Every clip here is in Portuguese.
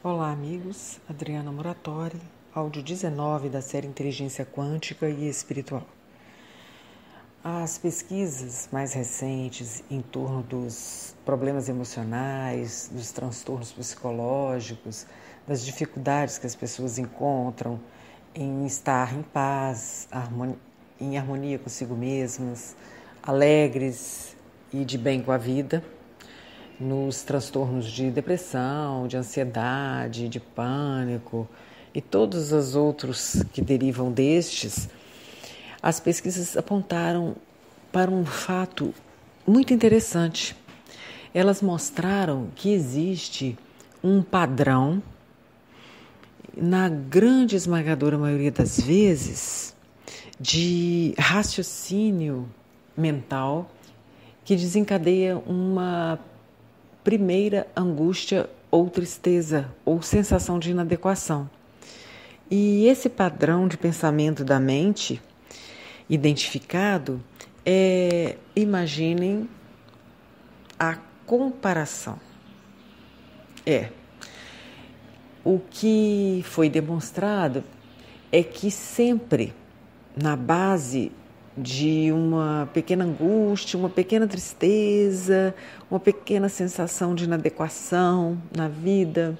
Olá, amigos. Adriana Muratori, áudio 19 da série Inteligência Quântica e Espiritual. As pesquisas mais recentes em torno dos problemas emocionais, dos transtornos psicológicos, das dificuldades que as pessoas encontram em estar em paz, em harmonia consigo mesmas, alegres e de bem com a vida, nos transtornos de depressão, de ansiedade, de pânico e todos os outros que derivam destes, as pesquisas apontaram para um fato muito interessante. Elas mostraram que existe um padrão, na grande esmagadora maioria das vezes, de raciocínio mental que desencadeia uma primeira angústia ou tristeza ou sensação de inadequação. E esse padrão de pensamento da mente identificado imaginem a comparação. O que foi demonstrado é que sempre na base de uma pequena angústia, uma pequena tristeza, uma pequena sensação de inadequação na vida,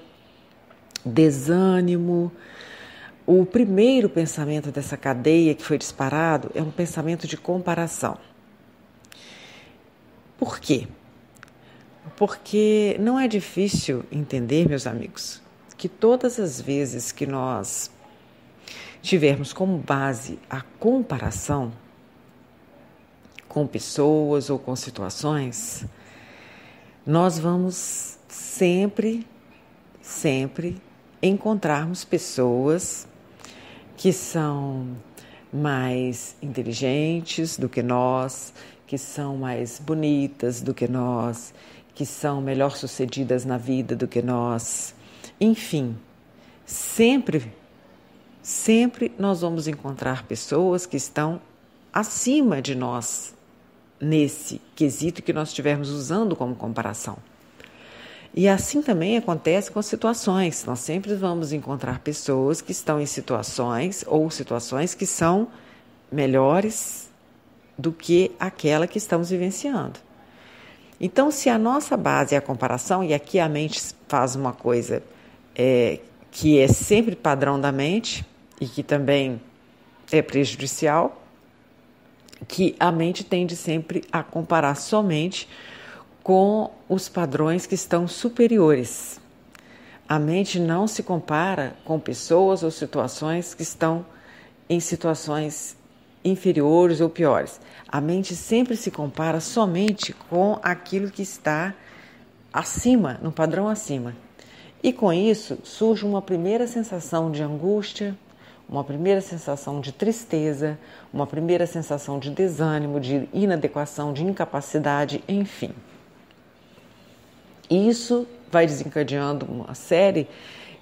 desânimo. O primeiro pensamento dessa cadeia que foi disparado é um pensamento de comparação. Por quê? Porque não é difícil entender, meus amigos, que todas as vezes que nós tivermos como base a comparação com pessoas ou com situações, nós vamos sempre encontrarmos pessoas que são mais inteligentes do que nós, que são mais bonitas do que nós, que são melhor sucedidas na vida do que nós. Enfim, sempre nós vamos encontrar pessoas que estão acima de nós nesse quesito que nós estivermos usando como comparação. E assim também acontece com situações. Nós sempre vamos encontrar pessoas que estão em situações ou situações que são melhores do que aquela que estamos vivenciando. Então, se a nossa base é a comparação, e aqui a mente faz uma coisa que é sempre padrão da mente e que também é prejudicial, que a mente tende sempre a comparar somente com os padrões que estão superiores. A mente não se compara com pessoas ou situações que estão em situações inferiores ou piores. A mente sempre se compara somente com aquilo que está acima, no padrão acima. E com isso surge uma primeira sensação de angústia, uma primeira sensação de tristeza, uma primeira sensação de desânimo, de inadequação, de incapacidade, enfim. Isso vai desencadeando uma série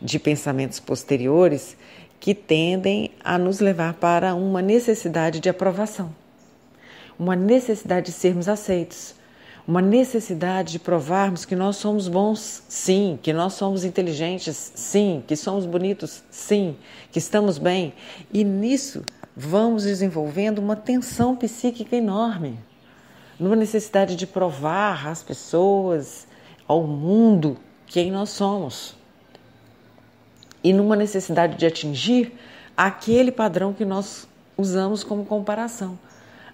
de pensamentos posteriores que tendem a nos levar para uma necessidade de aprovação, uma necessidade de sermos aceitos, uma necessidade de provarmos que nós somos bons, sim, que nós somos inteligentes, sim, que somos bonitos, sim, que estamos bem. E nisso vamos desenvolvendo uma tensão psíquica enorme, numa necessidade de provar às pessoas, ao mundo, quem nós somos. E numa necessidade de atingir aquele padrão que nós usamos como comparação.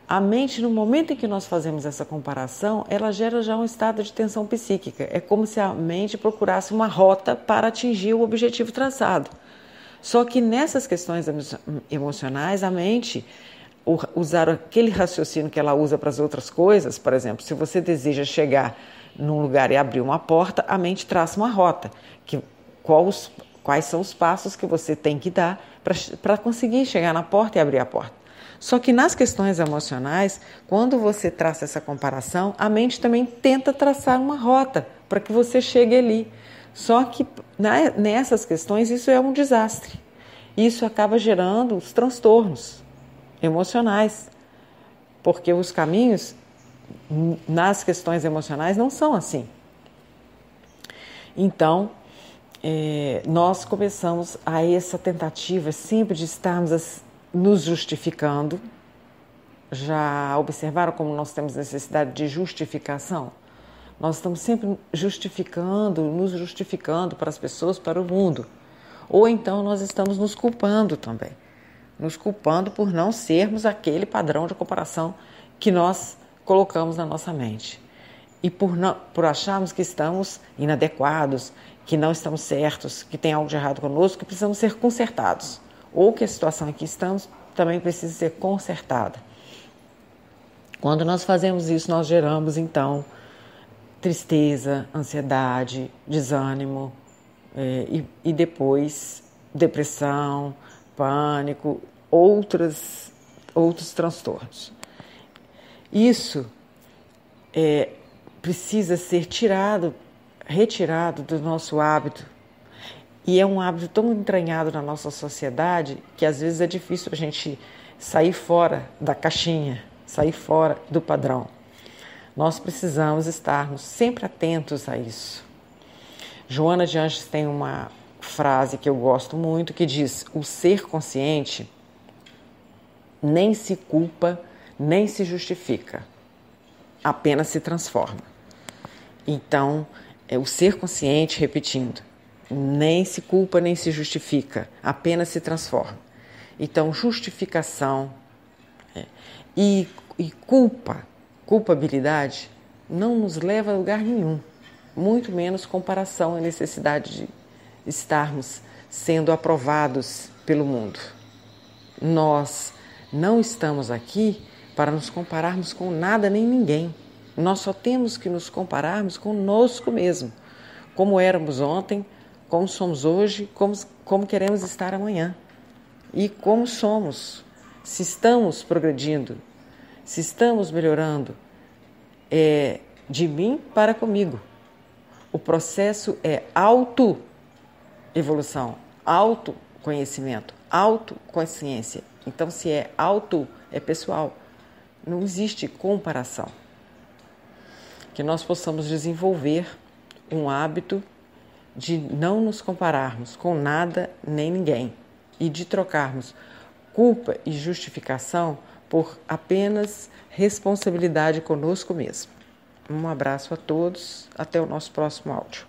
A mente, no momento em que nós fazemos essa comparação, ela gera já um estado de tensão psíquica. É como se a mente procurasse uma rota para atingir o objetivo traçado. Só que nessas questões emocionais, a mente, usar aquele raciocínio que ela usa para as outras coisas, por exemplo, se você deseja chegar num lugar e abrir uma porta, a mente traça uma rota. Quais são os passos que você tem que dar para conseguir chegar na porta e abrir a porta. Só que nas questões emocionais, quando você traça essa comparação, a mente também tenta traçar uma rota para que você chegue ali. Só que nessas questões isso é um desastre. Isso acaba gerando os transtornos emocionais, porque os caminhos nas questões emocionais não são assim. Então, nós começamos a essa tentativa sempre de estarmos nos justificando. Já observaram como nós temos necessidade de justificação? Nós estamos sempre nos justificando para as pessoas, para o mundo. Ou então nós estamos nos culpando também. Nos culpando por não sermos aquele padrão de comparação que nós colocamos na nossa mente. E por acharmos que estamos inadequados, que não estamos certos, que tem algo de errado conosco, que precisamos ser consertados. Ou que a situação em que estamos também precisa ser consertada. Quando nós fazemos isso, nós geramos, então, tristeza, ansiedade, desânimo e depois depressão, pânico, outros transtornos. Isso precisa ser retirado do nosso hábito. E é um hábito tão entranhado na nossa sociedade que às vezes é difícil a gente sair fora da caixinha, sair fora do padrão. Nós precisamos estarmos sempre atentos a isso. Joana de Ângeles tem uma frase que eu gosto muito que diz: o ser consciente nem se culpa, nem se justifica, apenas se transforma. Então, o ser consciente, repetindo, nem se culpa, nem se justifica, apenas se transforma. Então, justificação e culpabilidade não nos leva a lugar nenhum, muito menos comparação e necessidade de estarmos sendo aprovados pelo mundo. Nós não estamos aqui para nos compararmos com nada nem ninguém. Nós só temos que nos compararmos conosco mesmo, como éramos ontem, como somos hoje, como queremos estar amanhã. E como somos, se estamos progredindo, se estamos melhorando, de mim para comigo. O processo é autoevolução, autoconhecimento, autoconsciência. Então, se é é pessoal. Não existe comparação. Que nós possamos desenvolver um hábito de não nos compararmos com nada nem ninguém e de trocarmos culpa e justificação por apenas responsabilidade conosco mesmo. Um abraço a todos, até o nosso próximo áudio.